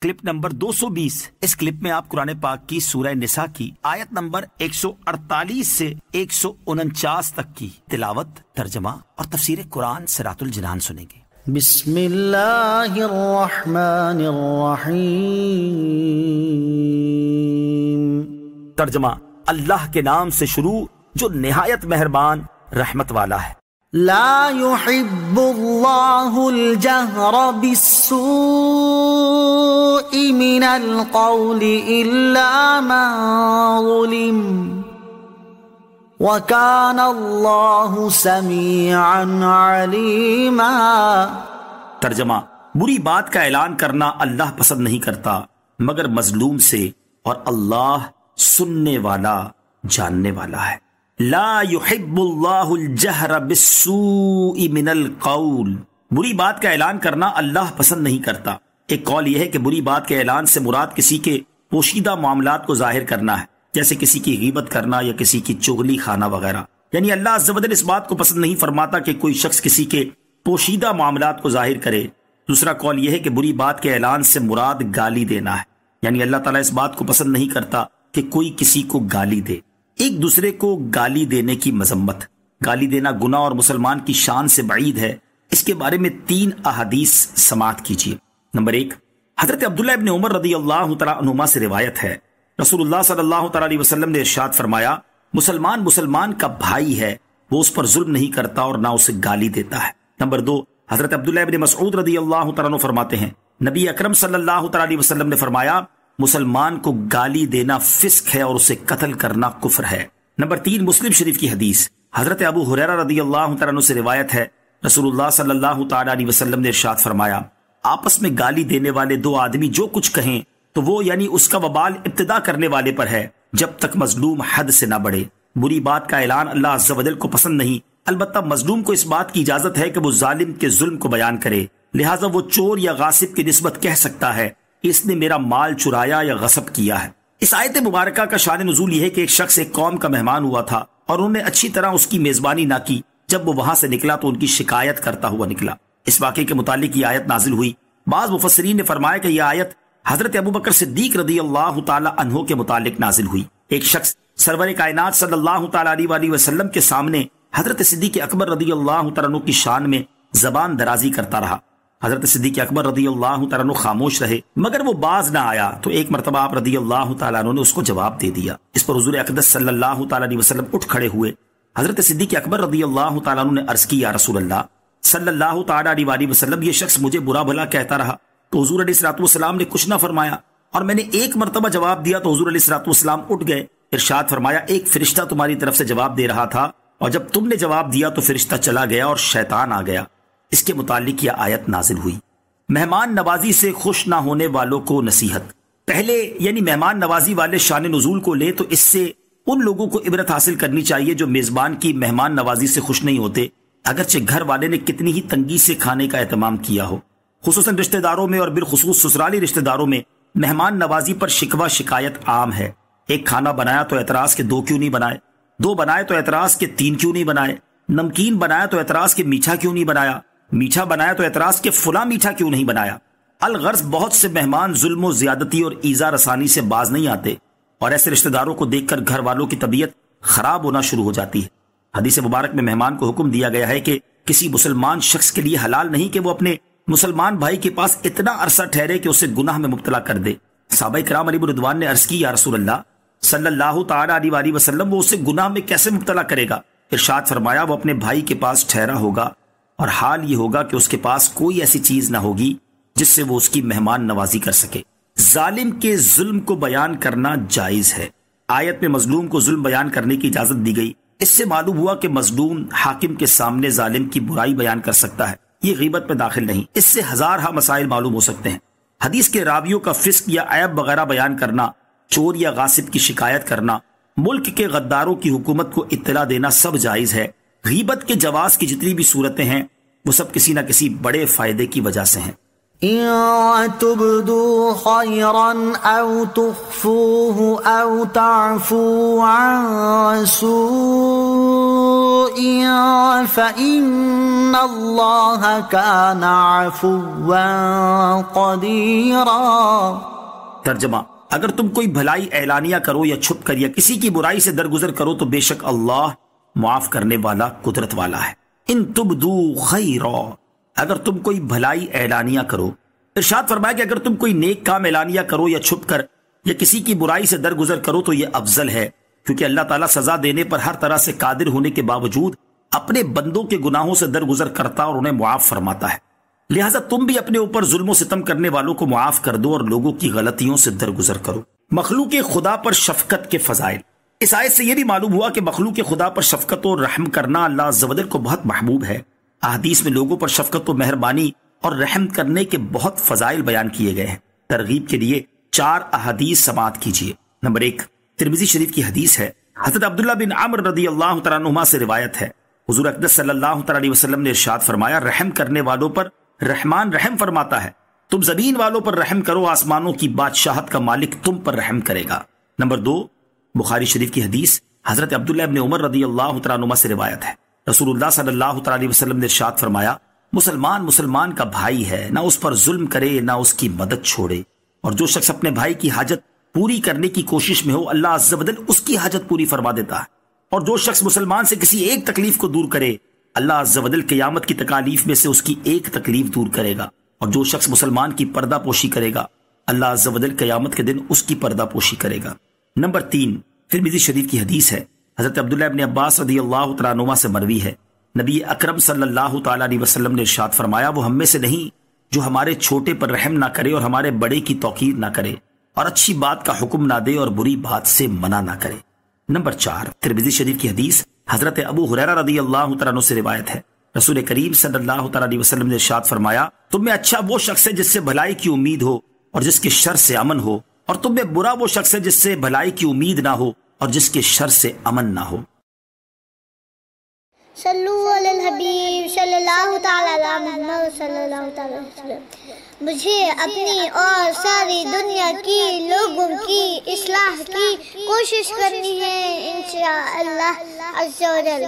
Clip number 220۔ اس clip میں آپ قرآن پاک کی سورہ نساء کی آیت نمبر 148 سے 149 تک کی تلاوت، ترجمہ اور تفسیر قرآن صراط الجنان سنیں گے۔ بسم اللہ الرحمن الرحیم۔ ترجمہ: اللہ کے نام سے شروع جو نہایت مہربان رحمت والا ہے۔ لا يحب اللہ الجہر بالسوء من القول الا من ظلم وکان اللہ سمیعا علیما۔ ترجمہ: بری بات کا اعلان کرنا اللہ پسند نہیں کرتا مگر مظلوم سے، اور اللہ سننے والا جاننے والا ہے۔ لا يحب اللہ الجہر بالسوء من القول، بری بات کا اعلان کرنا اللہ پسند نہیں کرتا۔ ایک قول یہ ہے کہ بری بات کے اعلان سے مراد کسی کے پوشیدہ معاملات کو ظاہر کرنا ہے، جیسے کسی کی غیبت کرنا یا کسی کی چغلی خانہ وغیرہ، یعنی اللہ عز و جل اس بات کو پسند نہیں فرماتا کہ کوئی شخص کسی کے پوشیدہ معاملات کو ظاہر کرے۔ دوسرا قول یہ ہے کہ بری بات کے اعلان سے مراد گالی دینا ہے، یعنی اللہ تعالیٰ اس بات کو پسند نہیں کرتا کہ کوئی کسی کو گالی دے۔ ایک دوسرے کو گالی دینے کی مذمت، گالی دینا گناہ اور مسلمان کی شان سے بعید ہے۔ اس کے بارے میں 3 احادیث سماعت کیجیے۔ نمبر 1، حضرت عبداللہ ابن عمر رضی اللہ تعالیٰ عنہما سے روایت ہے، رسول اللہ صلی اللہ تعالیٰ علیہ وسلم نے ارشاد فرمایا، مسلمان کا بھائی ہے، وہ اس پر ظلم نہیں کرتا اور نہ اسے گالی دیتا ہے۔ نمبر 2، حضرت عبداللہ ابن مسعود رضی اللہ تعالیٰ عنہ فرماتے ہیں، نبی اکرم صلی اللہ تعالیٰ علیہ وسلم نے فرمایا، مسلمان کو گالی دینا فسق ہے اور اسے قتل کرنا کفر ہے۔ نمبر 3، مسلم شریف کی حدیث، حضرت ابو ہریرہ رضی اللہ تعالیٰ عنہ سے روایت ہے، رسول اللہ صلی اللہ تعالیٰ علیہ وسلم نے ارشاد فرمایا، آپس میں گالی دینے والے 2 آدمی جو کچھ کہیں تو وہ یعنی اس کا وبال ابتدا کرنے والے پر ہے، جب تک مظلوم حد سے نہ بڑھے۔ بری بات کا اعلان اللہ عز و جل کو پسند نہیں، البتہ مظلوم کو اس بات کی اجازت ہے کہ وہ ظالم کے ظلم کو بیان کرے، لہٰذا وہ چور یا غاصب کی نسبت کہہ سکتا ہے اس نے میرا مال چرایا یا غصب کیا ہے۔ اس آیت مبارکہ کا شان نزول یہ ہے کہ ایک شخص ایک قوم کا مہمان ہوا تھا اور انہوں نے اچھی طرح اس کی میزبانی نہ کی۔ جب وہ وہاں سے نکلا تو ان کی شکایت کرتا ہوا نکلا۔ اس واقعے کے متعلق یہ آیت نازل ہوئی۔ بعض مفسرین نے فرمایا کہ یہ آیت حضرت ابوبکر صدیق رضی اللہ تعالی عنہ کے متعلق نازل ہوئی۔ ایک شخص سرور کائنات صلی اللہ تعالی علیہ وسلم کے سامنے حضرت صدیق اکبر رضی اللہ تعالی عنہ کی شان میں زبان درازی کرتا رہا۔ حضرت صدیق اکبر رضی اللہ تعالیٰ عنہ خاموش رہے، مگر وہ باز نہ آیا تو ایک مرتبہ آپ رضی اللہ تعالیٰ عنہ نے اس کو جواب دے دیا۔ اس پر حضور اقدس صلی اللہ تعالیٰ علیہ وسلم اٹھ کھڑے ہوئے۔ حضرت صدیق اکبر رضی اللہ تعالیٰ عنہ نے عرض کی، یا رسول اللہ صلی اللہ تعالیٰ علیہ وسلم، یہ شخص مجھے برا بھلا کہتا رہا تو حضور علیہ الصلوۃ والسلام نے کچھ نہ فرمایا، اور میں نے ایک مرتبہ جواب دیا تو حضور علیہ الصلوۃ والسلام اٹھ گئے۔ ارشاد فرمایا، ایک فرشتہ تمہاری طرف سے جواب دے رہا تھا، اور جب تم نے جواب دیا تو فرشتہ چلا گیا اور شیطان آ گیا۔ اس کے متعلق یہ آیت نازل ہوئی۔ مہمان نوازی سے خوش نہ ہونے والوں کو نصیحت۔ پہلے یعنی مہمان نوازی والے شان نزول کو لے تو اس سے ان لوگوں کو عبرت حاصل کرنی چاہیے جو میزبان کی مہمان نوازی سے خوش نہیں ہوتے، اگرچہ گھر والے نے کتنی ہی تنگی سے کھانے کا اہتمام کیا ہو۔ خصوصاً رشتہ داروں میں اور بالخصوص سسرالی رشتہ داروں میں مہمان نوازی پر شکوہ شکایت عام ہے۔ ایک کھانا بنایا تو اعتراض کے 2 کیوں نہیں بنائے، 2 بنائے تو اعتراض کے 3 کیوں نہیں بنائے، نمکین بنایا تو اعتراض کے میٹھا کیوں نہیں بنایا، میٹھا بنایا تو اعتراض کے فلاں میٹھا کیوں نہیں بنایا۔ الغرض بہت سے مہمان ظلم و زیادتی اور ایذا رسانی سے باز نہیں آتے، اور ایسے رشتہ داروں کو دیکھ کر گھر والوں کی طبیعت خراب ہونا شروع ہو جاتی ہے۔ حدیث مبارک میں مہمان کو حکم دیا گیا ہے کہ کسی مسلمان شخص کے لیے حلال نہیں کہ وہ اپنے مسلمان بھائی کے پاس اتنا عرصہ ٹھہرے کہ اسے گناہ میں مبتلا کر دے۔ صحابہ کرام علیہ رضوان نے عرض کی، یا رسول اللہ صلی اللہ تعالی علیہ وسلم، وہ اسے گناہ میں کیسے مبتلا کرے گا؟ ارشاد فرمایا، وہ اپنے بھائی کے پاس ٹھہرا ہوگا اور حال یہ ہوگا کہ اس کے پاس کوئی ایسی چیز نہ ہوگی جس سے وہ اس کی مہمان نوازی کر سکے۔ ظالم کے ظلم کو بیان کرنا جائز ہے۔ آیت میں مظلوم کو ظلم بیان کرنے کی اجازت دی گئی۔ اس سے معلوم ہوا کہ مظلوم حاکم کے سامنے ظالم کی برائی بیان کر سکتا ہے، یہ غیبت میں داخل نہیں۔ اس سے ہزارہ مسائل معلوم ہو سکتے ہیں۔ حدیث کے راویوں کا فسق یا عیب وغیرہ بیان کرنا، چور یا غاصب کی شکایت کرنا، ملک کے غداروں کی حکومت کو اطلاع دینا سب جائز ہے۔ غیبت کے جواز کی جتنی بھی صورتیں ہیں وہ سب کسی نہ کسی بڑے فائدے کی وجہ سے ہیں۔ ان تبدوا خيرا او تخفوه او تعفوا عن سوء فإن الله كان عفوا قديرا۔ ترجمہ، اگر تم کوئی بھلائی اعلانیہ کرو یا چھپ کر یا کسی کی برائی سے درگزر کرو تو بے شک اللہ معاف کرنے والا قدرت والا ہے۔ ان تبدو خیرا، اگر تم کوئی بھلائی اعلانیہ کرو۔ ارشاد فرمایا کہ اگر تم کوئی نیک کام اعلانیہ کرو یا چھپ کر یا کسی کی برائی سے درگزر کرو تو یہ افضل ہے، کیونکہ اللہ تعالیٰ سزا دینے پر ہر طرح سے قادر ہونے کے باوجود اپنے بندوں کے گناہوں سے درگزر کرتا اور انہیں معاف فرماتا ہے۔ لہٰذا تم بھی اپنے اوپر ظلم و ستم کرنے والوں کو معاف کر دو اور لوگوں کی غلطیوں سے درگزر کرو۔ مخلوق خدا پر شفقت کے فضائل۔ اس آیت سے یہ بھی معلوم ہوا کہ مخلوق خدا پر شفقت و رحم کرنا اللہ عز و جل کو بہت محبوب ہے۔ احادیث میں لوگوں پر شفقت و مہربانی اور رحم کرنے کے بہت فضائل بیان کیے گئے ہیں۔ ترغیب کے لیے 4 احادیث سماعت کیجیے۔ نمبر 1، ترمذی شریف کی حدیث ہے، حضرت عبداللہ بن عمرو رضی اللہ تعالیٰ عنہما سے روایت ہے، حضور اقدس صلی اللہ تعالیٰ علیہ وسلم نے ارشاد فرمایا، رحم کرنے والوں پر رحمان رحم فرماتا ہے، تم زمین والوں پر رحم کرو، آسمانوں کی بادشاہت کا مالک تم پر رحم کرے گا۔ نمبر 2، بخاری شریف کی حدیث، حضرت عبداللہ بن عمر رضی اللہ تعالیٰ عنہما سے روایت ہے، رسول اللہ صلی اللہ تعالیٰ علیہ وسلم نے ارشاد فرمایا، مسلمان کا بھائی ہے، نہ اس پر ظلم کرے نہ اس کی مدد چھوڑے، اور جو شخص اپنے بھائی کی حاجت پوری کرنے کی کوشش میں ہو اللہ عز و جل اس کی حاجت پوری فرما دیتا ہے، اور جو شخص مسلمان سے کسی ایک تکلیف کو دور کرے اللہ عز و جل قیامت کی تکالیف میں سے اس کی ایک تکلیف دور کرے گا، اور جو شخص مسلمان کی پردہ پوشی کرے گا اللہ عز و جل قیامت کے دن اس کی پردہ پوشی کرے گا۔ نمبر 3، ترمذی شریف کی حدیث ہے، حضرت عبداللہ ابن عباس رضی اللہ تعالیٰ عنہما سے مروی ہے، نبی اکرم صلی اللہ تعالیٰ علیہ وسلم نے ارشاد فرمایا، وہ ہم میں سے نہیں جو ہمارے چھوٹے پر رحم نہ کرے اور ہمارے بڑے کی توقیر نہ کرے اور اچھی بات کا حکم نہ دے اور بری بات سے منع نہ کرے۔ نمبر 4، ترمذی شریف کی حدیث، حضرت ابو ہریرہ رضی اللہ تعالیٰ عنہ سے روایت ہے، رسول کریم صلی اللہ تعالیٰ علیہ وسلم نے ارشاد فرمایا، تم میں اچھا وہ شخص ہے جس سے بھلائی کی امید ہو اور جس کے شر سے امن ہو، اور تم میں برا وہ شخص ہے جس سے بھلائی کی امید نہ ہو اور جس کے شر سے امن نہ ہو۔ صلو علی الحبیب صلی اللہ تعالیٰ علی محمد صلی اللہ تعالیٰ علیہ وسلم۔ مجھے اپنی اور ساری دنیا کی لوگوں کی اصلاح کی کوشش کرنی ہے انشاءاللہ عز و جل۔